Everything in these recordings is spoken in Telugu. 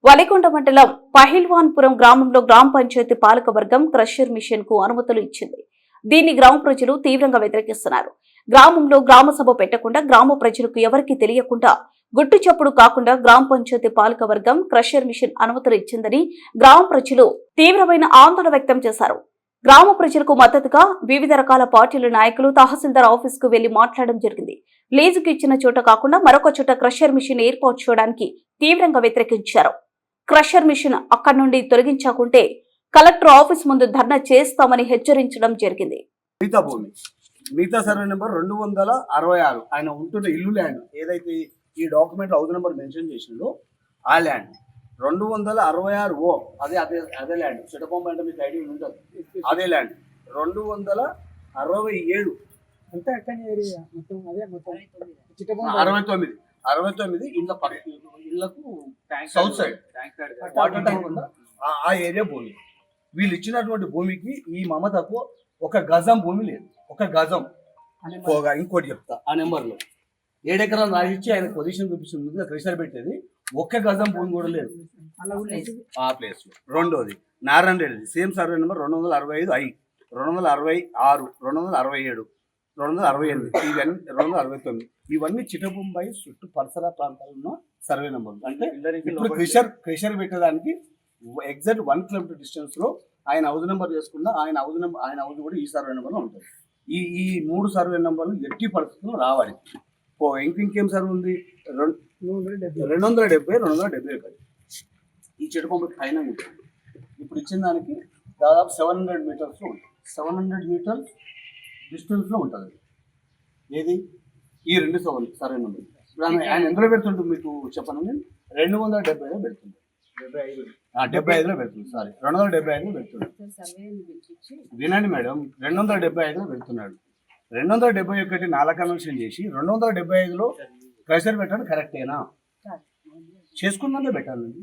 వలికొండ మండలం పహిల్వాన్పురం గ్రామంలో గ్రామ పంచాయతీ పాలకవర్గం క్రషర్ మిషన్ కు అనుమతులు ఇచ్చింది. దీన్ని గ్రామ ప్రజలు తీవ్రంగా వ్యతిరేకిస్తున్నారు. గ్రామంలో గ్రామ సభ పెట్టకుండా గ్రామ ప్రజలకు ఎవరికీ తెలియకుండా గుట్టు చప్పుడు కాకుండా గ్రామ పంచాయతీ పాలకవర్గం క్రషర్ మిషన్ అనుమతులు ఇచ్చిందని గ్రామ ప్రజలు తీవ్రమైన ఆందోళన వ్యక్తం చేశారు. గ్రామ ప్రజలకు మద్దతుగా వివిధ రకాల పార్టీల నాయకులు తహసీల్దార్ ఆఫీస్ కు వెళ్లి మాట్లాడడం జరిగింది. లీజుకు ఇచ్చిన చోట కాకుండా మరొక చోట క్రషర్ మిషన్ ఏర్పాటు చేయడానికి తీవ్రంగా వ్యతిరేకించారు. క్రషర్ మిషన్ అక్కడి నుండి తొలగించకుంటే కలెక్టర్ ఆఫీస్ ముందు ధర్నా చేస్తామని హెచ్చరించడం జరిగింది. మిగతా సర్వే నెంబర్ 266 ఆయన ఉంటున్న ఇల్లు ల్యాండ్ ఏదైతే ఈ డాక్యుమెంట్ హౌస్ నెంబర్ మెన్షన్ చేసిందో ఆ ల్యాండ్ 266 అదే అదే అదే ల్యాండ్ చిటబొమ్మ అంటే మీకు ఐడియా ఉంటుంది. అదే ల్యాండ్ 267 అంటే అక్కడ ఏరియా మొత్తం అదే మొత్తం 69 ఇళ్లకు సౌత్ సైడ్ వాటర్ ట్యాంక్ ఉందా ఆ ఏరియా భూమి. వీళ్ళు ఇచ్చినటువంటి భూమికి ఈ మమతకు ఒక గజం భూమి లేదు. ఒక గజం పోగా ఇంకోటి చెప్తా ఆ నెంబర్లో 7 ఎకరాలు రాసిచ్చి ఆయన పొజిషన్ చూపిస్తుంది క్రెషర్ పెట్టేది. ఒక్క గజం భూమి కూడా లేదు ఆ ప్లేస్ లో. రెండోది Narayana Reddy same survey number 265 266 267 268 ఇవన్నీ 269 ఇవన్నీ చిటబొంబాయి చుట్టూ పరిసర ప్రాంతాల్లో ఉన్న సర్వే నెంబర్. అంటే ఇప్పుడు క్రెషర్ పెట్టడానికి ఎగ్జాక్ట్ 1 కిలోమీటర్ డిస్టెన్స్ లో ఆయన హౌస్ నెంబర్ చేసుకున్న ఆయన హౌస్ కూడా ఈ సర్వే నెంబర్ లో ఉంటుంది. ఈ 3 సర్వే నెంబర్లు ఎట్టి పరిస్థితుల్లో రావాలి. ఇంకేం సర్వే ఉంది 270 271 ఈ చిటబొంబాయి పైన ఉంటుంది. ఇప్పుడు ఇచ్చిన దానికి దాదాపు 700 మీటర్స్ లో ఉంటుంది. 700 మీటర్స్ డిస్టెన్స్ లో ఉంటుంది. ఏది ఈ 2 సర్వే నెంబర్. ఇప్పుడు ఆయన ఎందులో పెడుతుంటుంది మీకు చెప్పను. 270లో పెడుతుంది. 75లో పెడుతుంది. సారీ 275లో పెడుతుంది. వినండి మేడం, 275లో పెడుతున్నాడు. 271 నాలా కన్వర్షన్ చేసి 275లో క్రషర్ పెట్టడం కరెక్టేనా? చేసుకున్నాకే పెట్టాలండి.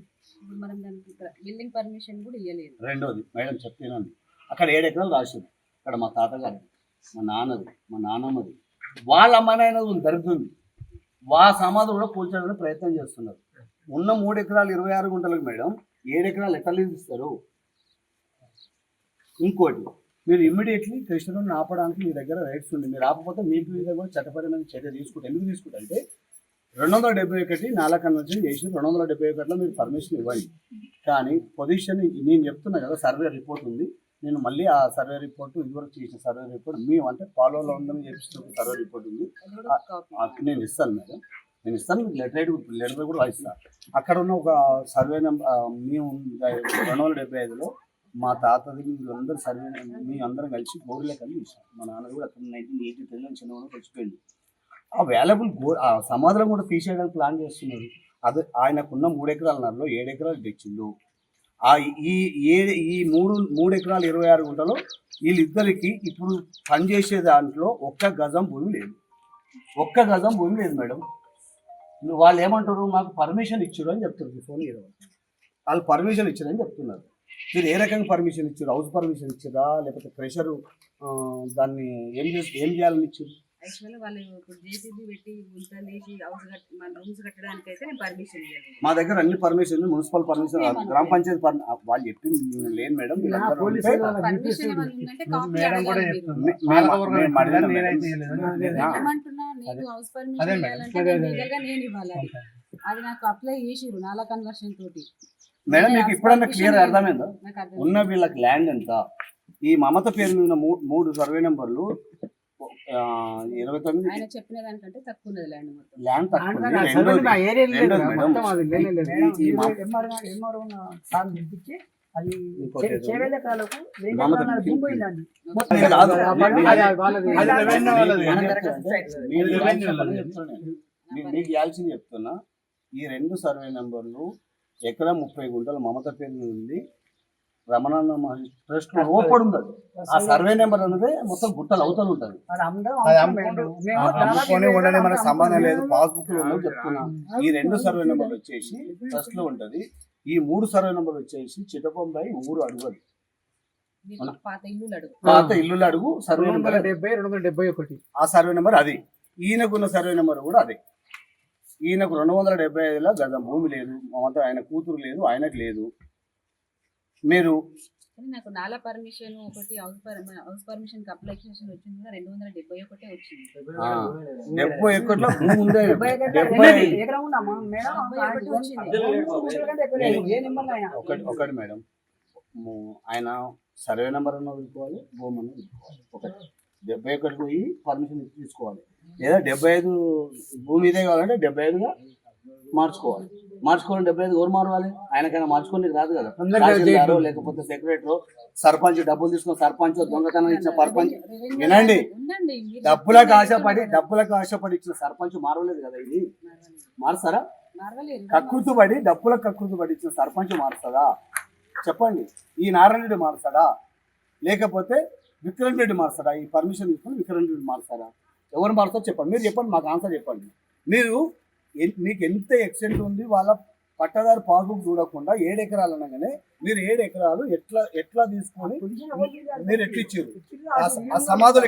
రెండోది మేడం చెప్తానండి, అక్కడ 7 ఎకరాలు రాసింది. అక్కడ మా తాతగారి, మా నాన్నది, మా నాన్నమ్మది, వాళ్ళ అమ్మనైనది దొరుకుతుంది. సమాధి కూడా కూల్చడానికి ప్రయత్నం చేస్తున్నారు. ఉన్న 3 ఎకరాలు 26 గుంటలకు మేడం 7 ఎకరాలు ఎట్లా ఇస్తారు? ఇంకోటి, మీరు ఇమ్మీడియట్లీ కృష్ణను ఆపడానికి మీ దగ్గర రైట్స్ ఉంది. మీరు ఆపకపోతే మీ దగ్గర కూడా చట్టపరమైన చర్య తీసుకుంటారు. ఎందుకు తీసుకుంటే 271 నాలా కన్వర్షన్ చేసి 271లో మీరు పర్మిషన్ ఇవ్వండి. కానీ పొజిషన్ నేను చెప్తున్నా కదా, సర్వే రిపోర్ట్ ఉంది. నేను మళ్ళీ ఆ సర్వే రిపోర్ట్ ఇదివరకు చేసిన సర్వే రిపోర్ట్ మేము అంటే ఫాలోలో ఉందని చెప్పిన సర్వే రిపోర్ట్ ఉంది. నేను ఇస్తాను మేడం, నేను ఇస్తాను. మీకు లెటర్ కూడా రాయిస్తాను. అక్కడ ఉన్న ఒక సర్వే నెంబర్ మేము 275లో మా తాతది అందరూ సర్వే మీ అందరం కలిసి గోరులే కలిసి ఇస్తాం. మా నాన్న కూడా అక్కడ 1983లో చిన్నవాళ్ళు కలిసిపోయింది. ఆ వాల్యుబుల్ ఆ సమాధానం కూడా తీసేయడానికి ప్లాన్ చేస్తున్నారు. అది ఆయనకున్న 3 ఎకరాలన్నరలో 7 ఎకరాలు తెచ్చిండు. ఈ 3 ఎకరాలు 26 గుంటలో వీళ్ళిద్దరికి ఇప్పుడు పనిచేసే దాంట్లో ఒక్క గజం భూమి లేదు. ఒక్క గజం భూమి లేదు మేడం. వాళ్ళు ఏమంటారు, మాకు పర్మిషన్ ఇచ్చారు అని చెప్తారు. ఫోన్ వాళ్ళు పర్మిషన్ ఇచ్చారని చెప్తున్నారు. మీరు ఏ రకంగా పర్మిషన్ ఇచ్చారు? హౌస్ పర్మిషన్ ఇచ్చారా లేకపోతే ప్రెషర్ దాన్ని ఏం చేయాలని ఇచ్చారు? మా దగ్గర అన్ని పర్మిషన్, మున్సిపల్ పర్మిషన్, గ్రామ పంచాయతీ వాళ్ళు చెప్పింది లేని మేడం. మేడం మీకు ఇప్పుడన్నా క్లియర్ అర్థమైందా? ఉన్న వీళ్ళకి ల్యాండ్ ఎంత? ఈ మమత పేరు మీద 3 సర్వే నెంబర్లు 29 చెప్పిన దానికంటే తక్కువ ఉన్నది ల్యాండ్. ల్యాండ్ తక్కువ. మీకు ఇవ్వాల్సింది చెప్తున్నా, ఈ 2 సర్వే నెంబర్లు ఎకరా 30 గుంటలు మమత పేరు మీద ఉంది. రమణాన్న ట్రస్ట్ ఓపడి ఉంది. ఆ సర్వే నెంబర్ అనేది మొత్తం గుట్టలు అవతలు ఉంటుంది. మనకు సంబంధం లేదు, పాస్బుక్ లో చెప్తున్నా. ఈ 2 సర్వే నెంబర్లు వచ్చేసి ట్రస్ట్ లో ఉంటది. ఈ 3 సర్వే నెంబర్లు వచ్చేసి చిటబొంబాయి ఊరు అడుగు. పాత ఇల్లు అడుగు సర్వే నెంబర్ 271. ఆ సర్వే నెంబర్ అది. ఈయనకున్న సర్వే నెంబర్ కూడా అదే. ఈయనకు 275లో గజం భూమి లేదు, మమత ఆయన కూతురు లేదు, ఆయనకు లేదు. మీరు కానీ నాకు నాలా పర్మిషన్ ఒకటి హౌస్ పర్మిషన్ అప్లికేషన్ వచ్చింది కూడా 271 వచ్చింది. 71లో భూమి ఉందే. 70 ఎకరం ఉందమ్మా మేడం. 71 వచ్చింది. ఏ నెంబర్ ఆయన ఒకటి మేడం, ఆయన సర్వే నెంబర్ అన్న తీసుకోవాలి, భూమి అన్న తీసుకోవాలి. ఒకటి 71 పోయి పర్మిషన్ తీసుకోవాలి, లేదా 75 భూమి ఇదే కావాలంటే 75గా మార్చుకోవాలి. మార్చుకోవాలి 75 ఎవరు మారవాలి? ఆయనకైనా మార్చుకోనికి రాదు కదా. తహసీల్దారో లేకపోతే సెక్రటరీ, సర్పంచ్ డబ్బులు తీసుకున్న సర్పంచ్, దొంగతనం ఇచ్చిన సర్పంచ్. వినండి, ఉందండి మీరు డబ్బులకు ఆశపడి ఇచ్చిన సర్పంచ్ మారలేదు కదా. ఇది మారుస్తారా? మార్వలేదు. కకృతుపడి డబ్బులకు కకృతుపడి ఇచ్చిన సర్పంచ్ మారుస్తుందా చెప్పండి? ఈ నారాయణ రెడ్డి మారుస్తాడా, లేకపోతే విక్రమ్ రెడ్డి మారుస్తాడా? ఈ పర్మిషన్ తీసుకుని విక్రమ్ రెడ్డి మారుస్తాడా? ఎవరు మారుస్తారో చెప్పండి. మీరు చెప్పండి, మాకు ఆన్సర్ చెప్పండి. మీరు మీకు ఎంత ఎక్స్టెంట్ ఉంది, వాళ్ళ పట్టదారు పాస్బుక్ చూడకుండా 7 ఎకరాలు అనగానే మీరు 7 ఎకరాలు ఎట్లా తీసుకొని మీరు ఎట్లా ఇచ్చారు? ఆ సమాధులు